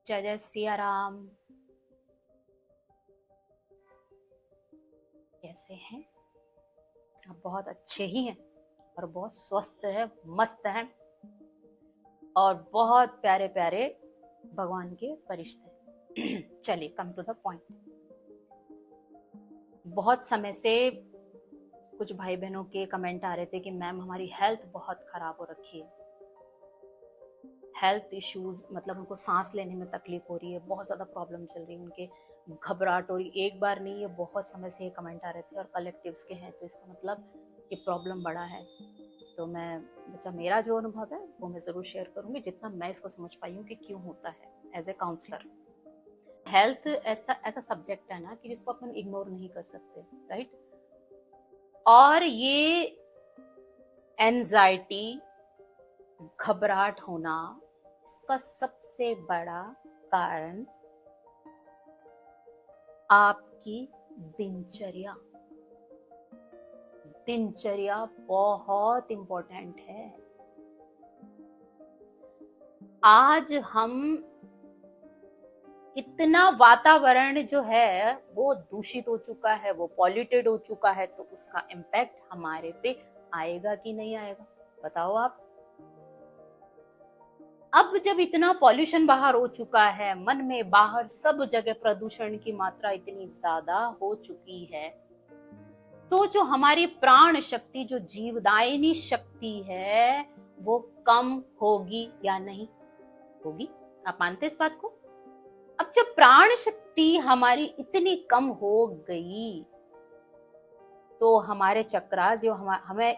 जय जय सिया राम। कैसे हैं आप? बहुत अच्छे ही हैं और बहुत स्वस्थ है, मस्त हैं और बहुत प्यारे प्यारे भगवान के फरिश्ते। चलिए कम टू द पॉइंट। बहुत समय से कुछ भाई बहनों के कमेंट आ रहे थे कि मैम हमारी हेल्थ बहुत खराब हो रखी है, हेल्थ इश्यूज, मतलब उनको सांस लेने में तकलीफ हो रही है, बहुत ज़्यादा प्रॉब्लम चल रही है, उनके घबराहट हो रही। एक बार नहीं, ये बहुत समय से ये कमेंट आ रहे थे और कलेक्टिव्स के हैं, तो इसका मतलब ये प्रॉब्लम बड़ा है। तो मैं बच्चा मेरा जो अनुभव है वो मैं ज़रूर शेयर करूँगी, जितना मैं इसको समझ पाई हूँ कि क्यों होता है एज ए काउंसलर। हेल्थ ऐसा ऐसा सब्जेक्ट है ना कि जिसको अपन इग्नोर नहीं कर सकते, राइट। और ये एंजाइटी, घबराहट होना, इसका सबसे बड़ा कारण आपकी दिनचर्या। दिनचर्या बहुत इंपॉर्टेंट है। आज हम इतना वातावरण जो है वो दूषित हो चुका है, वो पॉल्यूटेड हो चुका है, तो उसका इम्पैक्ट हमारे पे आएगा कि नहीं आएगा, बताओ आप। अब जब इतना पॉल्यूशन बाहर हो चुका है, मन में बाहर सब जगह प्रदूषण की मात्रा इतनी ज्यादा हो चुकी है, तो जो हमारी प्राण शक्ति, जो जीवदायिनी शक्ति है, वो कम होगी या नहीं होगी? आप मानते इस बात को? अब जब प्राण शक्ति हमारी इतनी कम हो गई, तो हमारे चक्रास जो हमें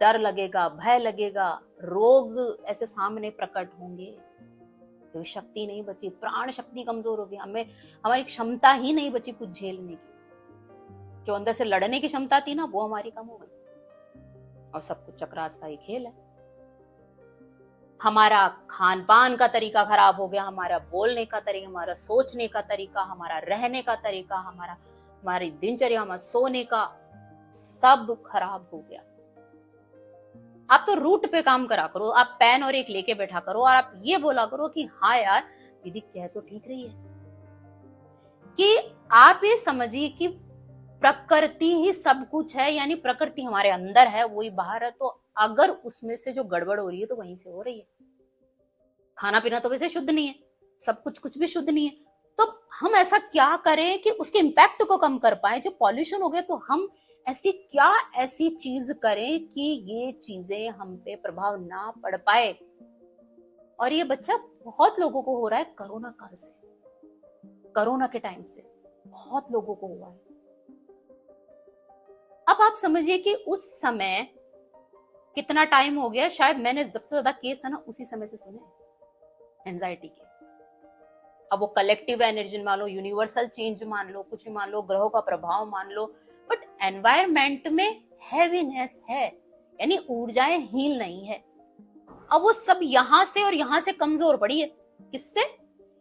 डर लगेगा, भय लगेगा, रोग ऐसे सामने प्रकट होंगे, तो शक्ति नहीं बची, प्राण शक्ति कमजोर हो गई, हमें हमारी क्षमता ही नहीं बची कुछ झेलने की। जो अंदर से लड़ने की क्षमता थी ना, वो हमारी कम हो गई। और सब कुछ चक्रास का ही खेल है। हमारा खान पान का तरीका खराब हो गया, हमारा बोलने का तरीका, हमारा सोचने का तरीका, हमारा रहने का तरीका, हमारी दिनचर्या, हमारा सोने का, सब खराब हो गया। आप तो रूट पे काम करा करो, आप पेन और एक लेके बैठा करो और आप ये बोला करो कि हाँ यार दीदी कह तो ठीक रही है। कि आप ये समझिए कि प्रकृति ही सब कुछ है, यानी प्रकृति हमारे अंदर है, वही बाहर है। तो अगर उसमें से जो गड़बड़ हो रही है तो वहीं से हो रही है। खाना पीना तो वैसे शुद्ध नहीं है, सब कुछ भी शुद्ध नहीं है, तो हम ऐसा क्या करें कि उसके इम्पैक्ट को कम कर पाए। जो पॉल्यूशन हो गया, तो हम ऐसी चीज करें कि ये चीजें हम पे प्रभाव ना पड़ पाए। और ये बच्चा बहुत लोगों को हो रहा है कोरोना काल से, कोरोना के टाइम से बहुत लोगों को हुआ है। अब आप समझिए कि उस समय कितना टाइम हो गया, शायद मैंने सबसे ज्यादा केस है ना उसी समय से सुने एंजाइटी के। अब वो कलेक्टिव एनर्जी मान लो, यूनिवर्सल चेंज मान लो, कुछ भी मान लो, ग्रहों का प्रभाव मान लो, बट एनवायरमेंट में हैवीनेस है, यानी ऊर्जाएं हील नहीं है। अब वो सब यहां से और यहां से कमजोर पड़ी है। किससे?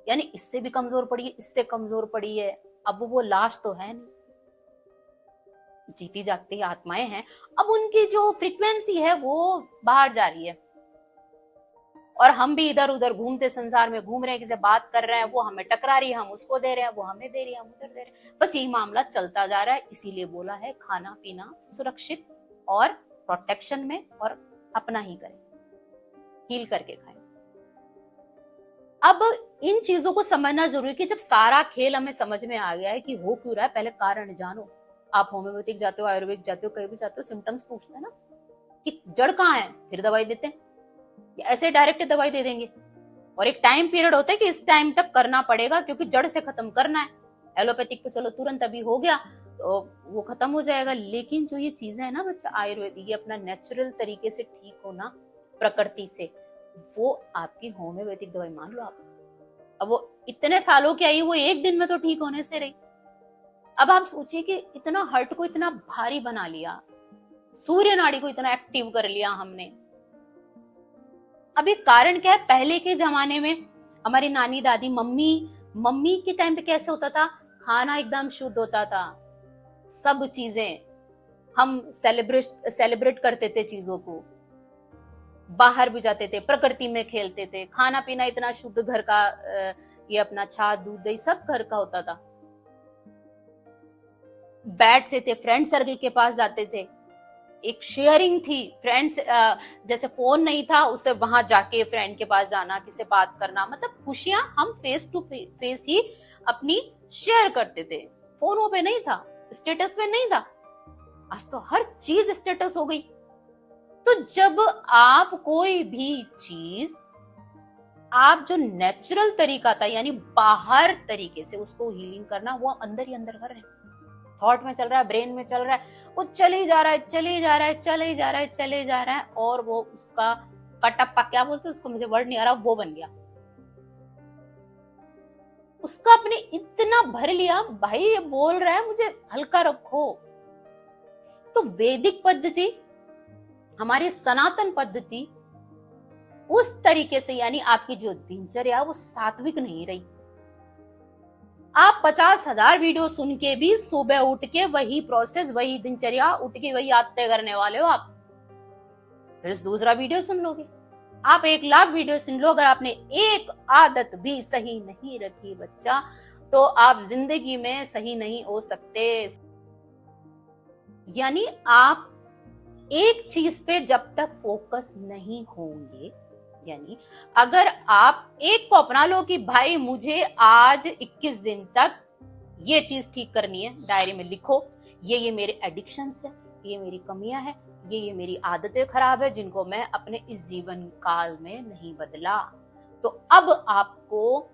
यानी इससे भी कमजोर पड़ी है, इससे कमजोर पड़ी है। अब वो लाश तो है नहीं, जीती जागती आत्माएं हैं। अब उनकी जो फ्रीक्वेंसी है वो बाहर जा रही है, और हम भी इधर उधर घूमते संसार में घूम रहे हैं, किसी बात कर रहे हैं, वो हमें टकरा रही है, हम उसको दे रहे हैं, वो हमें दे रही है, हम उधर दे रहे हैं। बस यही मामला चलता जा रहा है। इसीलिए बोला है खाना पीना सुरक्षित और प्रोटेक्शन में, और अपना ही करें, हील करके खाएं। अब इन चीजों को समझना जरूरी है कि जब सारा खेल हमें समझ में आ गया है कि हो क्यों रहा है, पहले कारण जानो। आप होम्योपैथिक जाते हो, आयुर्वेदिक जाते हो, कहीं भी जाते हो, सिम्टम्स पूछते हैं ना कि जड़ कहाँ है, फिर दवाई देते हैं। ऐसे डायरेक्ट दवाई दे देंगे, और एक टाइम पीरियड होता है कि इस टाइम तक करना पड़ेगा क्योंकि जड़ से खत्म करना है। एलोपैथिक तो चलो तुरंत अभी हो गया तो वो खत्म हो जाएगा, लेकिन जो ये चीजें है ना बच्चा, आयुर्वेदिक, ये अपना नेचुरल तरीके से ठीक होना प्रकृति से, वो आपकी होम्योपैथिक दवाई मान लो आप। अब वो इतने सालों की आई, वो एक दिन में तो ठीक होने से रही। अब आप सोचिए कि इतना हार्ट को इतना भारी बना लिया, सूर्य नाड़ी को इतना एक्टिव कर लिया हमने। अब एक कारण क्या है, पहले के जमाने में हमारी नानी दादी मम्मी के टाइम पे कैसे होता था, खाना एकदम शुद्ध होता था, सब चीजें हम सेलिब्रेट करते थे, चीजों को बाहर भी जाते थे, प्रकृति में खेलते थे, खाना पीना इतना शुद्ध घर का ये अपना छाछ दूध दही सब घर का होता था। बैठते थे, फ्रेंड सर्कल के पास जाते थे, एक शेयरिंग थी। फ्रेंड्स जैसे फोन नहीं था, उसे वहां जाके फ्रेंड के पास जाना, किसी बात करना, मतलब खुशियां हम फेस टू फेस ही अपनी शेयर करते थे। फोनों पे नहीं था, स्टेटस पे नहीं था। आज तो हर चीज स्टेटस हो गई। तो जब आप कोई भी चीज, आप जो नेचुरल तरीका था यानी बाहर तरीके से उसको हीलिंग करना, वो अंदर ही अंदर कर रहे हैं। थॉट में चल रहा है, ब्रेन में चल रहा है, वो चले जा रहा है, चले जा रहा है, चले जा रहा है, चले जा रहा है, और वो उसका कटप्पा, क्या बोलते हैं उसको, मुझे वर्ड नहीं आ रहा, वो बन गया। उसका अपने इतना भर लिया, भाई ये बोल रहा है मुझे हल्का रखो। तो वैदिक पद्धति, हमारी सनातन पद्धति उस तरीके से, यानी आपकी जो दिनचर्या वो सात्विक नहीं रही। आप 50,000 वीडियो सुन के भी सुबह उठ के वही प्रोसेस, वही दिनचर्या, उठ के वही आदतें करने वाले हो आप। फिर दूसरा वीडियो सुन लोगे, आप 1,00,000 वीडियो सुन लो, अगर आपने एक आदत भी सही नहीं रखी बच्चा, तो आप जिंदगी में सही नहीं हो सकते। यानी आप एक चीज पे जब तक फोकस नहीं होंगे, यानी अगर आप एक को अपना लो कि भाई मुझे आज 21 दिन तक ये चीज ठीक करनी है, डायरी में लिखो, ये मेरे एडिक्शंस है, ये मेरी कमियां है, ये मेरी आदतें खराब है जिनको मैं अपने इस जीवन काल में नहीं बदला। तो अब आपको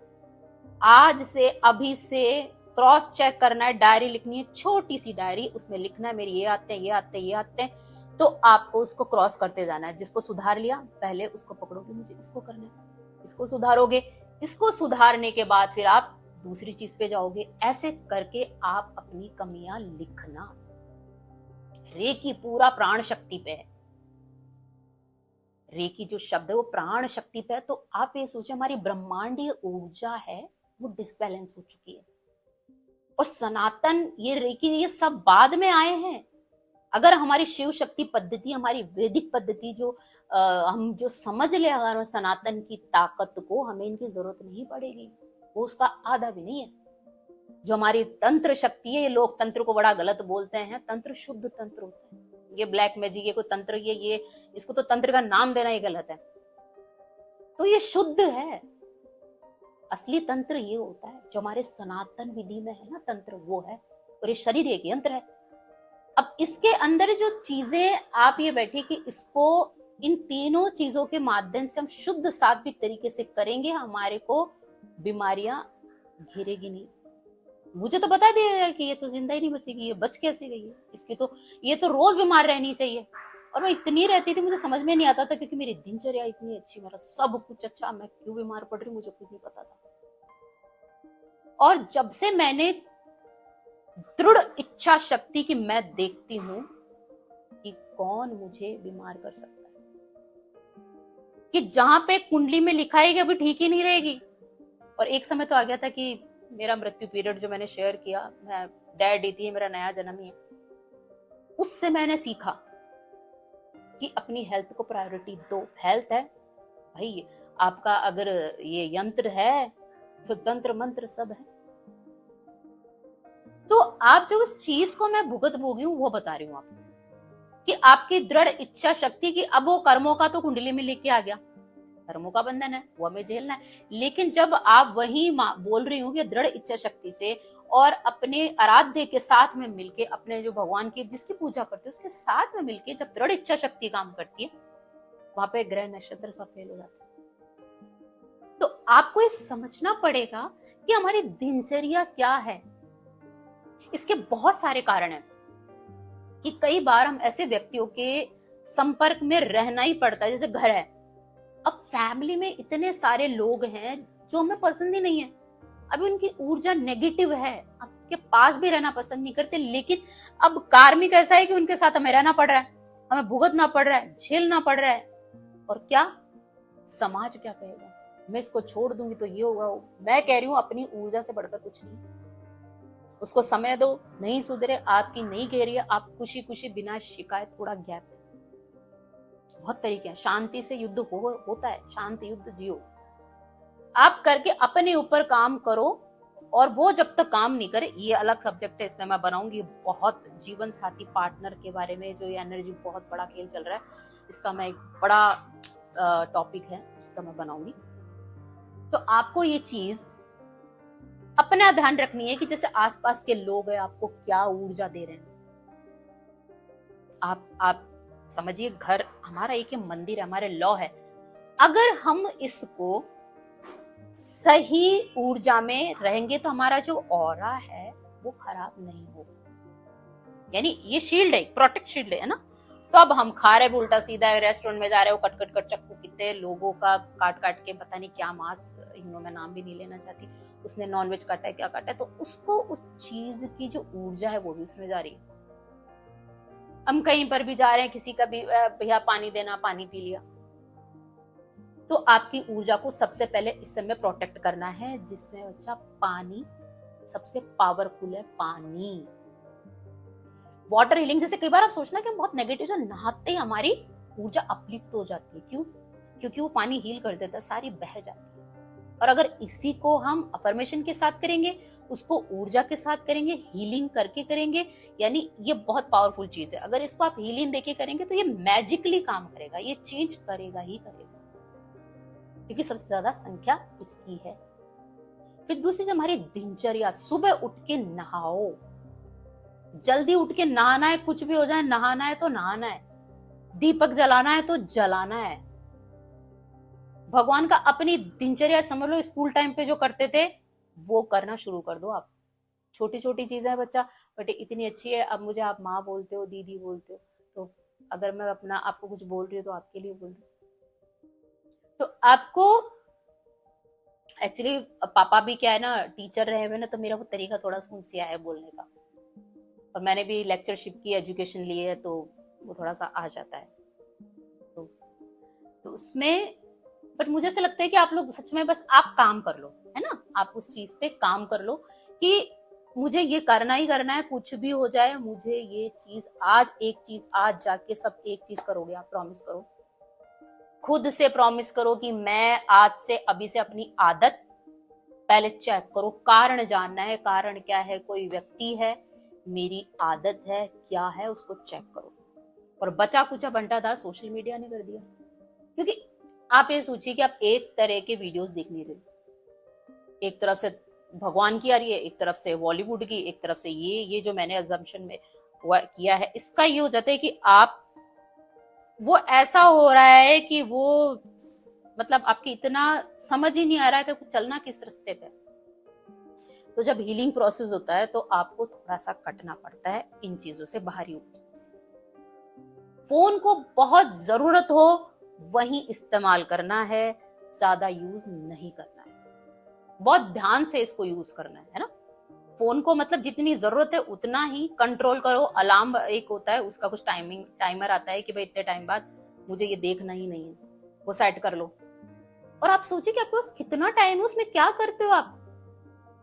आज से, अभी से क्रॉस चेक करना है, डायरी लिखनी है, छोटी सी डायरी, उसमें लिखना है मेरी ये आते हैं, ये आते हैं, ये आते हैं। तो आपको उसको क्रॉस करते जाना है। जिसको सुधार लिया, पहले उसको पकड़ोगे, मुझे इसको करना है, इसको सुधारोगे, इसको सुधारने के बाद फिर आप दूसरी चीज पे जाओगे। ऐसे करके आप अपनी कमियां लिखना। रेकी पूरा प्राण शक्ति पे है। रेकी जो शब्द है वो प्राण शक्ति पे है। तो आप ये सोचिए, हमारी ब्रह्मांडीय ऊर्जा है वो डिसबैलेंस हो चुकी है। और सनातन, ये रेकी, ये सब बाद में आए हैं। अगर हमारी शिव शक्ति पद्धति, हमारी वैदिक पद्धति जो हम जो समझ ले अगर सनातन की ताकत को, हमें इनकी जरूरत नहीं पड़ेगी। वो उसका आधा भी नहीं है। जो हमारी तंत्र शक्ति है, ये लोग तंत्र को बड़ा गलत बोलते हैं। तंत्र शुद्ध तंत्र होता है। ये ब्लैक मैजिक, ये कोई तंत्र, ये इसको तो तंत्र का नाम देना ही गलत है। तो ये शुद्ध है। असली तंत्र ये होता है जो हमारे सनातन विधि में है ना, तंत्र वो है। और ये शरीर एक यंत्र है। अब इसके अंदर जो चीजें, आप ये बैठे कि इसको, इन तीनों चीजों के माध्यम से हम शुद्ध सात्विक तरीके से करेंगे, हमारे को बीमारियां घेरेगी नहीं। मुझे तो बता दिया जाए कि ये तो जिंदा ही नहीं बचेगी, ये बच कैसे गई है, इसकी तो, ये तो रोज बीमार रहनी चाहिए। और मैं इतनी रहती थी, मुझे समझ में नहीं आता था, क्योंकि मेरी दिनचर्या इतनी अच्छी, मेरा सब कुछ अच्छा, मैं क्यों बीमार पड़ रही मुझे खुद नहीं पता था। और जब से मैंने दृढ़ इच्छा शक्ति की, मैं देखती हूं कि कौन मुझे बीमार कर सकता है, कि जहां पे कुंडली में लिखा है कि अभी ठीक ही नहीं रहेगी। और एक समय तो आ गया था कि मेरा मृत्यु पीरियड जो मैंने शेयर किया, मैं डेड ही थी, मेरा नया जन्म ही है। उससे मैंने सीखा कि अपनी हेल्थ को प्रायोरिटी दो। हेल्थ है भाई आपका, अगर ये यंत्र है तो तंत्र मंत्र सब है। तो आप जो उस चीज को मैं भुगत भोगी हूं वो बता रही हूं आपको, कि आपकी दृढ़ इच्छा शक्ति की, अब वो कर्मों का तो कुंडली में लेके आ गया, कर्मों का बंधन है, वो हमें झेलना है। लेकिन जब आप वही बोल रही हूँ कि दृढ़ इच्छा शक्ति से और अपने आराध्य के साथ में मिलके, अपने जो भगवान की जिसकी पूजा करते हैं उसके साथ में मिलके जब दृढ़ इच्छा शक्ति काम करती है, वहां पे ग्रह नक्षत्र सब फेल हो जाते हैं। तो आपको ये समझना पड़ेगा कि हमारी दिनचर्या क्या है। इसके बहुत सारे कारण हैं कि कई बार हम ऐसे व्यक्तियों के संपर्क में रहना ही पड़ता है। जैसे घर है, अब फैमिली में इतने सारे लोग हैं जो हमें पसंद ही नहीं है, अभी उनकी ऊर्जा नेगेटिव है, आपके पास भी रहना पसंद नहीं करते। लेकिन अब कार्मिक ऐसा है कि उनके साथ हमें रहना पड़ रहा है, हमें भुगतना पड़ रहा है, झेलना पड़ रहा है। और क्या समाज क्या कहेगा, मैं इसको छोड़ दूंगी तो ये होगा। मैं कह रही हूं अपनी ऊर्जा से बढ़कर कुछ नहीं। उसको समय दो, नहीं सुधरे, आपकी नहीं कह रही है, आप खुशी खुशी बिना शिकायत थोड़ा गैप। बहुत तरीके हैं, शांति से युद्ध होता है, शांति युद्ध जियो। आप करके अपने ऊपर काम करो, और वो जब तक काम नहीं करे, ये अलग सब्जेक्ट है, इसमें मैं बनाऊंगी बहुत जीवन साथी पार्टनर के बारे में, जो ये एनर्जी बहुत बड़ा खेल चल रहा है, इसका मैं एक बड़ा टॉपिक है, उसका मैं बनाऊंगी। तो आपको ये चीज अपना ध्यान रखनी है कि जैसे आसपास के लोग हैं आपको क्या ऊर्जा दे रहे हैं। आप समझिए, घर हमारा एक मंदिर है, हमारे लॉ है, अगर हम इसको सही ऊर्जा में रहेंगे तो हमारा जो ऑरा है वो खराब नहीं होगा। यानी ये शील्ड है, प्रोटेक्ट शील्ड है ना। तो अब हम खा रहे उल्टा सीधा, रेस्टोरेंट में जा रहे हो, कट कट कट चक्कू, कितने लोगों का काट काट के, पता नहीं क्या मांस, मैं नाम भी नहीं लेना चाहती, उसने नॉनवेज काटा है, क्या काटा है, तो उसको उस चीज की जो ऊर्जा है वो भी उसमें जा रही है। हम कहीं पर भी जा रहे हैं, किसी का भी भैया पानी देना, पानी पी लिया, तो आपकी ऊर्जा को सबसे पहले इस समय प्रोटेक्ट करना है, जिसमें बच्चा पानी सबसे पावरफुल है। पानी, वाटर हीलिंग, जैसे कई बार आप सोचना कि हम बहुत नेगेटिव से नहाते ही हमारी ऊर्जा अपलिफ्ट हो जाती है, क्यों? क्योंकि वो पानी हील कर देता है, सारी बह जाती है। और अगर इसी को हम अफर्मेशन के साथ करेंगे, उसको ऊर्जा के साथ करेंगे, हीलिंग करके करेंगे, यानी ये बहुत पावरफुल चीज है। अगर इसको आप हीलिंग देके करेंगे तो ये मैजिकली काम करेगा, ये चेंज करेगा ही करेगा, क्योंकि सबसे ज्यादा संख्या इसकी है। फिर दूसरी, जब हमारी दिनचर्या, सुबह उठ के नहाओ, जल्दी उठ के नहाना है, कुछ भी हो जाए नहाना है तो नहाना है, दीपक जलाना है तो जलाना है। भगवान का अपनी दिनचर्या समझ लो, स्कूल टाइम पे जो करते थे वो करना शुरू कर दो आप। छोटी छोटी चीजें है बच्चा, बट इतनी अच्छी है। अब मुझे आप माँ बोलते हो, दीदी बोलते हो, तो अगर मैं अपना आपको कुछ बोल रही हूँ तो आपके लिए बोल रही हूँ। तो आपको एक्चुअली पापा भी क्या है ना, टीचर रहे हुए ना, तो मेरा वो तरीका थोड़ा सा उनसे आया है बोलने का, और मैंने भी लेक्चरशिप की, एजुकेशन ली है, तो वो थोड़ा सा आ जाता है। तो उसमें बट मुझे ऐसा लगता है कि आप लोग सच में बस आप काम कर लो, है ना, आप उस चीज पे काम कर लो कि मुझे ये करना ही करना है, कुछ भी हो जाए मुझे ये चीज, आज एक चीज, आज जाके सब एक चीज करोगे आप, प्रॉमिस करो, खुद से प्रॉमिस करो कि मैं आज से, अभी से अपनी आदत पहले चेक करो, कारण जानना है, कारण क्या है, कोई व्यक्ति है, मेरी आदत है, क्या है, उसको चेक करो। और बचा कुचा बंटाधार सोशल मीडिया ने कर दिया, क्योंकि आप ये सोचिए कि आप एक तरह के वीडियोस देख नहीं रहे, एक तरफ से भगवान की आ रही है, एक तरफ से बॉलीवुड की, एक तरफ से ये जो मैंने अजम्पशन में किया है, इसका ये हो जाता है कि आप, वो ऐसा हो रहा है कि वो मतलब आपकी इतना समझ ही नहीं आ रहा है कि कुछ चलना किस रास्ते पे। तो जब हीलिंग प्रोसेस होता है तो आपको थोड़ा सा कटना पड़ता है इन चीजों से, बाहरी ऊर्जा से। फोन को बहुत जरूरत हो वही इस्तेमाल करना है, ज्यादा यूज नहीं करना है, बहुत ध्यान से इसको यूज करना है ना। फोन को मतलब जितनी जरूरत है उतना ही कंट्रोल करो। अलार्म एक होता है, उसका कुछ टाइमर आता है कि भाई इतने टाइम बाद मुझे ये देखना ही नहीं है, वो सेट कर लो। और आप सोचिए कि आपके पास कितना टाइम है, उसमें क्या करते हो आप,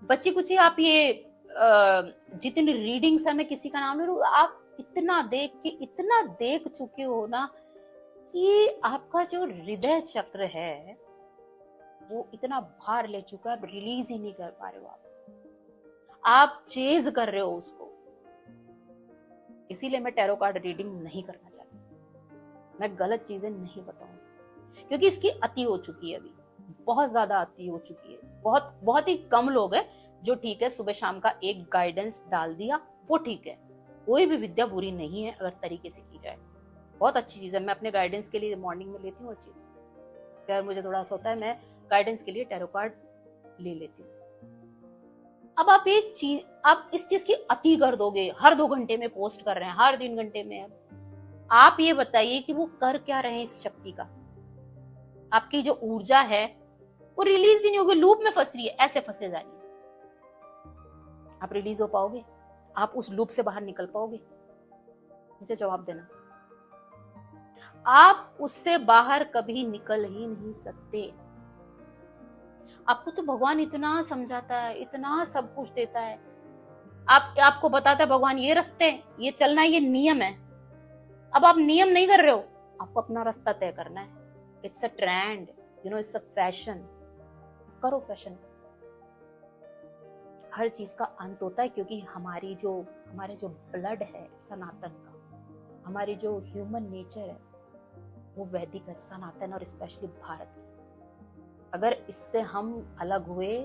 बच्ची कुछ आप ये जितनी रीडिंग्स है, मैं किसी का नाम ले लूं, आप इतना देख चुके हो ना कि आपका जो हृदय चक्र है वो इतना भार ले चुका है, आप रिलीज ही नहीं कर पा रहे हो, आप चेज कर रहे हो उसको। इसीलिए मैं टैरो कार्ड रीडिंग नहीं करना चाहती, मैं गलत चीजें नहीं बताऊंगी, क्योंकि इसकी अति हो चुकी है, अभी बहुत ज्यादा अति हो चुकी है। बहुत ही कम लोग हैं जो ठीक है, सुबह शाम का एक गाइडेंस डाल दिया वो ठीक है। कोई भी विद्या बुरी नहीं है अगर तरीके से की जाए, बहुत अच्छी चीज है। मैं अपने गाइडेंस के लिए मॉर्निंग में लेती हूँ, और चीज अगर मुझे थोड़ा सा होता है, मैं गाइडेंस के लिए टैरो कार्ड ले लेती हूँ। अब आप ये चीज, आप इस चीज की अति कर दोगे, हर 2 घंटे में पोस्ट कर रहे हैं, हर 3 घंटे में, आप ये बताइए कि वो कर क्या रहे हैं इस शक्ति का। आपकी जो ऊर्जा है वो रिलीज ही नहीं होगी, लूप में फंस रही है, ऐसे फंसे जा रही है। आप रिलीज हो पाओगे? आप उस लूप से बाहर निकल पाओगे? मुझे जवाब देना। आप उससे बाहर कभी निकल ही नहीं सकते। आपको तो भगवान इतना समझाता है, इतना सब कुछ देता है, आपको बताता है भगवान ये रास्ते, ये चलना, ये नियम है। अब आप नियम नहीं कर रहे हो, आपको अपना रास्ता तय करना है। It's a trend, it's a fashion. करो फैशन। हर चीज का अंत होता है, क्योंकि हमारे जो ब्लड है सनातन का, हमारी जो ह्यूमन नेचर है वो वैदिक है, सनातन, और स्पेशली भारत की। अगर इससे हम अलग हुए,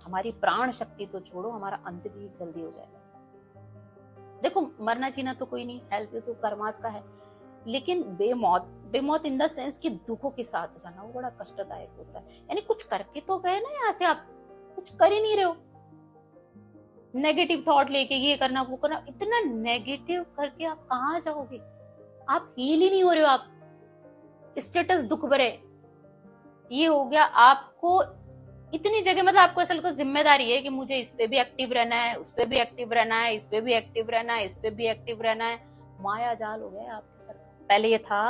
हमारी प्राण शक्ति तो छोड़ो, हमारा अंत भी जल्दी हो जाएगा। देखो, मरना जीना तो कोई नहीं, हेल्थ तो कर्मास का है, लेकिन बेमौत इन द सेंस कि दुखों के साथ जाना वो बड़ा कष्टदायक होता है। यानी कुछ करके तो गए ना, यहाँ से आप कुछ कर ही नहीं रहे हो। नेगेटिव थॉट लेके ये करना वो करना, इतना नेगेटिव करके आप कहाँ जाओगे? आप हील ही नहीं हो रहे हो। आप स्टेटस दुख भरे, ये हो गया आपको इतनी जगह, मतलब आपको ऐसा लगता है जिम्मेदारी है कि मुझे इस पे भी एक्टिव रहना है, उस पे भी एक्टिव रहना है, इस पे भी एक्टिव रहना है, इस पे भी एक्टिव रहना है। माया जाल हो गया आपके सर। पहले ये था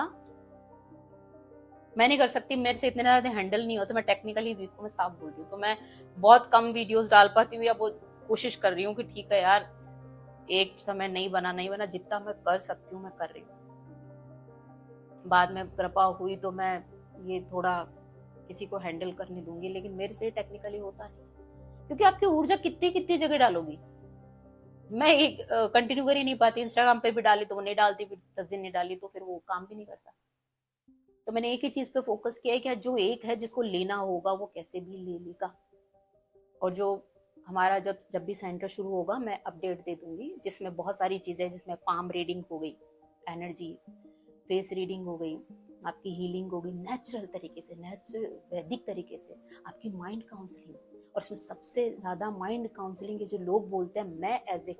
मैं नहीं कर सकती, मेरे से इतने ज्यादा हैंडल नहीं होता, मैं टेक्निकली वीक हूँ, मैं साफ बोल रही हूँ, तो मैं बहुत कम वीडियोस डाल पाती हूँ, या बहुत कोशिश कर रही हूँ कि ठीक है यार, एक समय नहीं बना, जितना मैं कर सकती हूँ मैं कर रही हूँ। बाद में कृपा हुई तो मैं ये थोड़ा किसी को हैंडल करने दूंगी, लेकिन मेरे से टेक्निकली होता नहीं, क्योंकि आपकी ऊर्जा कितनी जगह डालोगी। मैं एक कंटिन्यू कर ही नहीं पाती। इंस्टाग्राम पे भी डाली तो वो नहीं डालती, फिर 10 दिन नहीं डाली तो फिर वो काम भी नहीं करता। तो मैंने एक ही चीज पे फोकस किया है कि जो एक है जिसको लेना होगा वो कैसे भी ले लेगा। और जो हमारा जब भी सेंटर शुरू होगा मैं अपडेट दे दूंगी, जिसमें बहुत सारी चीजें, जिसमें पाम रीडिंग हो गई, एनर्जी फेस रीडिंग हो गई, आपकी हीलिंग हो गई नेचुरल तरीके से, नेचुरल वैदिक तरीके से, आपकी माइंड काउंसलिंग। और इसमें सबसे ज्यादा माइंड काउंसलिंग के जो लोग बोलते हैं, मैं एज ए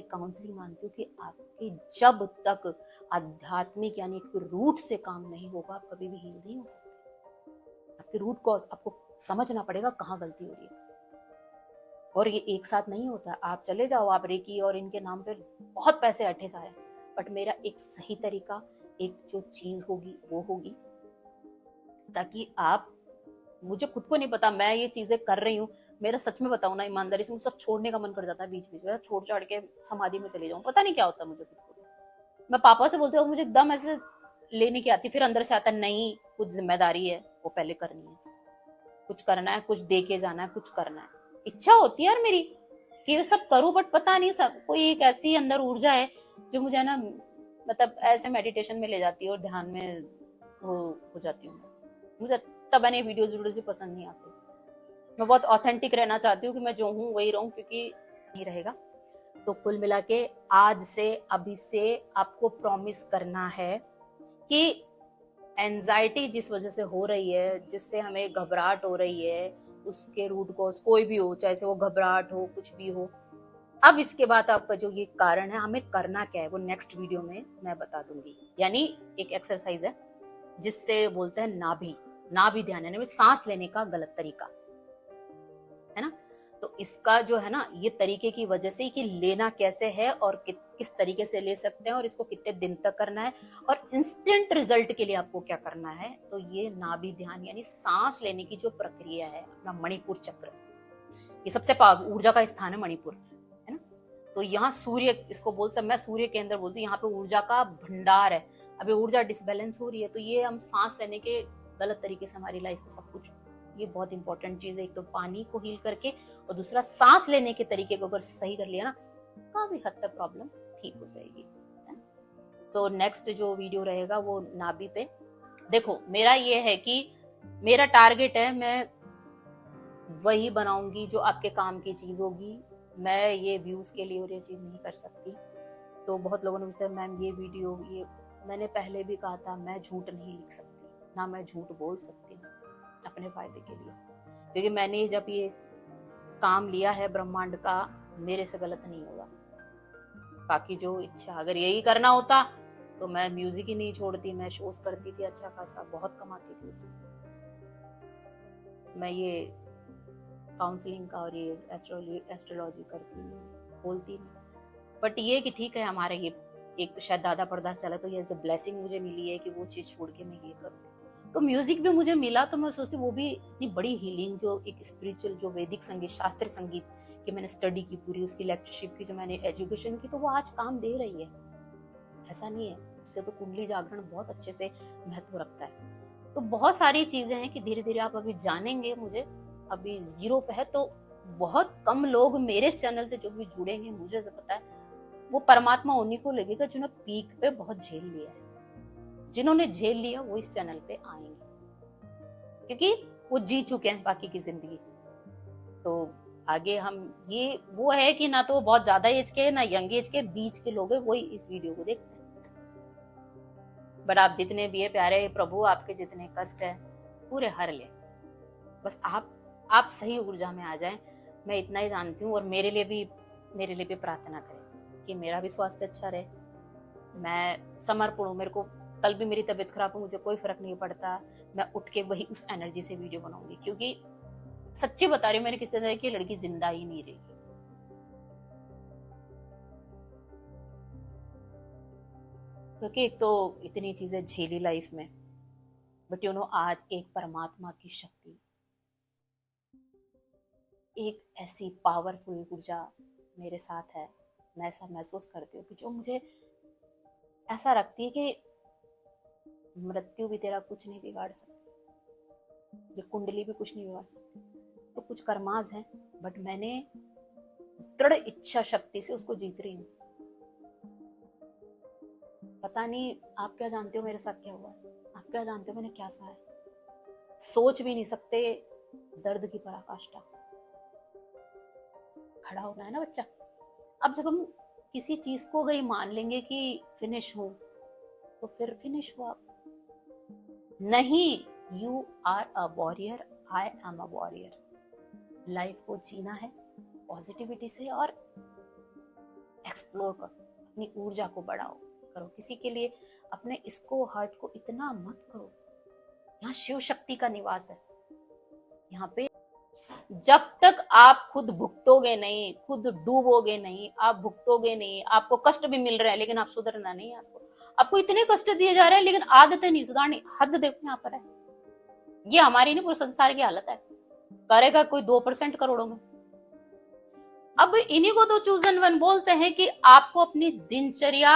काउंसलिंग मानती हूँ कि आपकी जब तक आध्यात्मिक यानी रूट से काम नहीं होगा, आप कभी भी हील नहीं हो सकते। आपके रूट कॉज आपको समझना पड़ेगा कहाँ गलती हो रही है। और ये एक साथ नहीं होता। आप चले जाओ, आप रेकी और इनके नाम पे बहुत पैसे अट्ठे जा रहे हैं, बट मेरा एक सही तरीका, एक जो चीज होगी वो होगी, ताकि आप, मुझे खुद को नहीं पता मैं ये चीजें कर रही हूँ, मेरा सच में बताऊं ना ईमानदारी से, मुझे सब छोड़ने का मन कर जाता है बीच बीच में, छोड़ छाड़ के समाधि में चली जाऊं, पता नहीं क्या होता है मुझे खुद को। मैं पापा से बोलती हूँ मुझे एकदम ऐसे लेने की आती, फिर अंदर से आता नहीं, कुछ जिम्मेदारी है वो पहले करनी है, कुछ करना है, कुछ दे के जाना है, कुछ करना है। इच्छा होती है यार मेरी कि सब करूं, बट पता नहीं, सब कोई एक ऐसी अंदर ऊर्जा है जो मुझे ना, मतलब ऐसे मेडिटेशन में ले जाती है और ध्यान में हो जाती हूँ। मुझे तब बने वीडियोस पसंद नहीं आते। मैं बहुत ऑथेंटिक रहना चाहती हूँ कि मैं जो हूँ वही रहूं, क्योंकि नहीं रहेगा। तो कुल मिला के आज से, अभी से आपको प्रॉमिस करना है कि एंजाइटी जिस वजह से हो रही है, जिससे हमें घबराहट हो रही है, उसके रूट कॉज कोई भी हो, चाहे से वो घबराहट हो, कुछ भी हो, अब इसके बाद आपका जो ये कारण है, हमें करना क्या है वो नेक्स्ट वीडियो में मैं बता दूंगी। यानी एक एक्सरसाइज है जिससे बोलते हैं नाभि ध्यान, यानी सांस लेने का गलत तरीका है ना। तो इसका जो है ना, ये तरीके की वजह से कि लेना कैसे है और किस तरीके से ले सकते हैं और इसको कितने दिन तक करना है और इंस्टेंट रिजल्ट के लिए आपको क्या करना है, तो ये नाभि ध्यान यानी सांस लेने की जो प्रक्रिया है, अपना मणिपुर चक्र, ये सबसे ऊर्जा का स्थान है मणिपुर, है ना। तो यहाँ सूर्य, इसको बोल सकते, मैं सूर्य के अंदर बोलती हूँ, यहाँ पे ऊर्जा का भंडार है। अभी ऊर्जा डिसबैलेंस हो रही है, तो ये हम सांस लेने के गलत तरीके से हमारी लाइफ में सब कुछ, ये बहुत इंपॉर्टेंट चीज है। एक तो पानी को हील करके और दूसरा सांस लेने के तरीके को अगर सही कर लिया ना, काफी हद तक प्रॉब्लम ठीक हो जाएगी। तो नेक्स्ट जो वीडियो रहेगा वो नाभि पे। देखो मेरा ये है कि मेरा टारगेट है, मैं वही बनाऊंगी जो आपके काम की चीज होगी। मैं ये व्यूज के लिए और ये चीज नहीं कर सकती। तो बहुत लोगों ने पूछा मैम ये वीडियो, ये मैंने पहले भी कहा था, मैं झूठ नहीं लिख सकती, ना मैं झूठ बोल सकती हूँ अपने फायदे के लिए, क्योंकि मैंने जब ये काम लिया है ब्रह्मांड का, मेरे से गलत नहीं होगा। बाकी जो इच्छा, अगर यही करना होता तो मैं म्यूजिक ही नहीं छोड़ती, मैं शोज करती थी, अच्छा खासा बहुत कमाती थी उसमें। मैं ये काउंसलिंग का और ये एस्ट्रोलॉजी करती बोलती नहीं, बट ये कि ठीक है हमारा ये एक शायद दादा परदादा चला, तो ये ऐसे ब्लेसिंग मुझे मिली है कि वो चीज छोड़ के मैं ये करूँ। तो म्यूजिक भी मुझे मिला, तो मैं सोचती वो भी इतनी बड़ी हीलिंग, जो एक स्पिरिचुअल, जो वैदिक संगीत, शास्त्रीय संगीत की मैंने स्टडी की पूरी, उसकी लेक्चरशिप की जो मैंने एजुकेशन की, तो वो आज काम दे रही है, ऐसा नहीं है। उससे तो कुंडली जागरण बहुत अच्छे से महत्व रखता है। तो बहुत सारी चीजें हैं कि धीरे धीरे आप अभी जानेंगे मुझे, अभी 0 पे है। तो बहुत कम लोग मेरे चैनल से जो भी जुड़ेंगे, मुझे जो पता है वो परमात्मा उन्हीं को लगेगा जिन्होंने पीक पे बहुत झेल लिया है। जिन्होंने झेल लिया वो इस चैनल पे आएंगे, क्योंकि वो जी चुके हैं बाकी की जिंदगी। तो आगे हम ये वो है कि ना तो वो बहुत ज्यादा एज के ना यंग एज के, बीच के लोग हैं, वही इस वीडियो को देखते हैं। बट आप जितने भी है प्यारे प्रभु, आपके जितने कष्ट है पूरे हर ले। बस आप सही ऊर्जा में आ जाएं, मैं इतना ही जानती हूँ। और मेरे लिए भी प्रार्थना करें कि मेरा भी स्वास्थ्य अच्छा रहे। मैं समर्पण हूँ, मेरे को कल भी मेरी तबीयत खराब हो, मुझे कोई फर्क नहीं पड़ता। मैं उठ के वही उस एनर्जी से वीडियो बनाऊंगी, क्योंकि सच्ची बता रही हूँ, मैंने किसी तरह की लड़की जिंदा ही नहीं रही। क्योंकि एक तो इतनी चीजें झेली लाइफ में, बट आज एक परमात्मा की शक्ति, एक ऐसी पावरफुल ऊर्जा मेरे साथ है। मैं ऐसा महसूस करती हूँ कि जो मुझे ऐसा रखती है कि मृत्यु भी तेरा कुछ नहीं बिगाड़ सकती, ये कुंडली भी कुछ नहीं बिगाड़ सकती। तो कुछ कर्माज हैं, बट मैंने दृढ़ इच्छा शक्ति से उसको जीत रही हूँ। पता नहीं आप क्या जानते हो मेरे साथ क्या हुआ है, आप क्या जानते हो मैंने क्या सहा है, सोच भी नहीं सकते। दर्द की पराकाष्ठा। खड़ा होना है ना बच्चा। अब जब हम किसी चीज को अगर मान लेंगे कि फिनिश हो, तो फिर फिनिश हो आप। नहीं, you are a warrior, I am a warrior. Life को जीना है पॉजिटिविटी से और एक्सप्लोर करो, अपनी ऊर्जा को बढ़ाओ करो। किसी के लिए अपने इसको हर्ट को इतना मत करो। यहाँ शिव शक्ति का निवास है। यहाँ पे जब तक आप खुद भुगतोगे नहीं, खुद डूबोगे नहीं, आप भुगतोगे नहीं, आपको कष्ट भी मिल रहा है लेकिन आप सुधरना नहीं है। आपको इतने कष्ट दिए जा रहे हैं लेकिन आदतें नहीं सुधारनी। हद देखो यहाँ पर है, ये हमारी नहीं पूरे संसार की हालत है। करेगा कोई 2% करोड़ों में। अब इन्हीं को तो चूजन वन बोलते हैं कि आपको अपनी दिनचर्या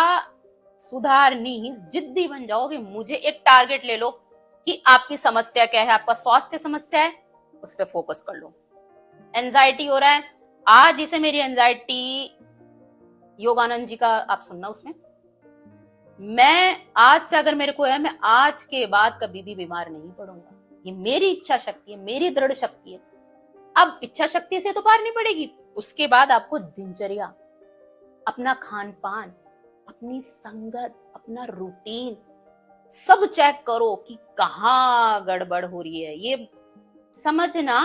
सुधारनी ही, जिद्दी बन जाओ कि मुझे एक टारगेट ले लो कि आपकी समस्या क्या है, आपका स्वास्थ्य समस्या है, उस पर फोकस कर लो। एंजाइटी हो रहा है, आज जैसे मेरी एंजाइटी योगानंद जी का आप सुनना, उसमें मैं आज से अगर मेरे को है, मैं आज के बाद कभी भी बीमार नहीं पड़ूंगा। ये मेरी इच्छा शक्ति है, मेरी दृढ़ शक्ति है। अब इच्छा शक्ति से तो पार नहीं पड़ेगी, उसके बाद आपको दिनचर्या, अपना खान पान, अपनी संगत, अपना रूटीन सब चेक करो कि कहाँ गड़बड़ हो रही है। ये समझना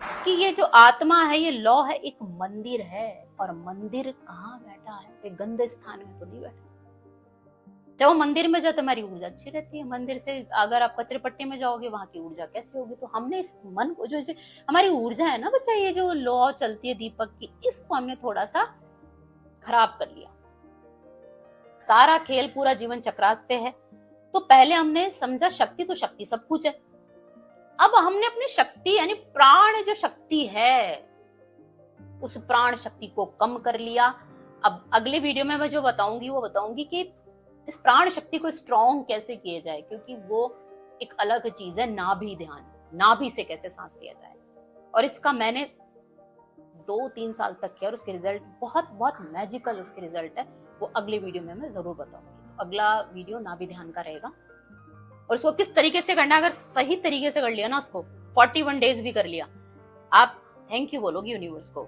कि ये जो आत्मा है, ये लौ है, एक मंदिर है। और मंदिर कहाँ बैठा है, एक गंदे स्थान में तो नहीं बैठा। जब वो मंदिर में जाते हमारी ऊर्जा अच्छी रहती है। मंदिर से अगर आप कचरे पट्टी में जाओगे, वहां की ऊर्जा कैसी होगी। तो हमने इस मन को, जो हमारी ऊर्जा है ना बच्चा, ये जो लौ चलती है दीपक की, इसको हमने थोड़ा सा खराब कर लिया। सारा खेल पूरा जीवन चक्रास पे है। तो पहले हमने समझा शक्ति तो शक्ति सब कुछ है। अब हमने अपनी शक्ति यानी प्राण जो शक्ति है, उस प्राण शक्ति को कम कर लिया। अब अगले वीडियो में मैं जो बताऊंगी वो बताऊंगी कि इस प्राण शक्ति को स्ट्रॉन्ग कैसे किया जाए, क्योंकि वो एक अलग चीज है। नाभि ध्यान, नाभि से कैसे सांस लिया जाए, और इसका मैंने 2-3 साल तक किया और उसके रिजल्ट बहुत बहुत मैजिकल उसके रिजल्ट है। वो अगले वीडियो में मैं जरूर बताऊंगी। तो अगला वीडियो नाभि ध्यान का रहेगा, और इसको किस तरीके से करना है। अगर सही तरीके से कर लिया ना, उसको 41 डेज भी कर लिया, आप थैंक यू बोलोगे यूनिवर्स को।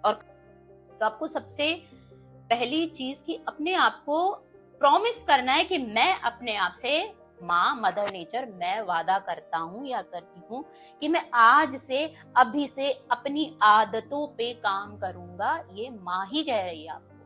और तो आपको सबसे पहली चीज की अपने आप को प्रॉमिस करना है कि मैं अपने आप से, माँ मदर नेचर, मैं वादा करता हूं या करती हूं कि मैं आज से, अभी से अपनी आदतों पे काम करूंगा। ये माँ ही कह रही है आपको।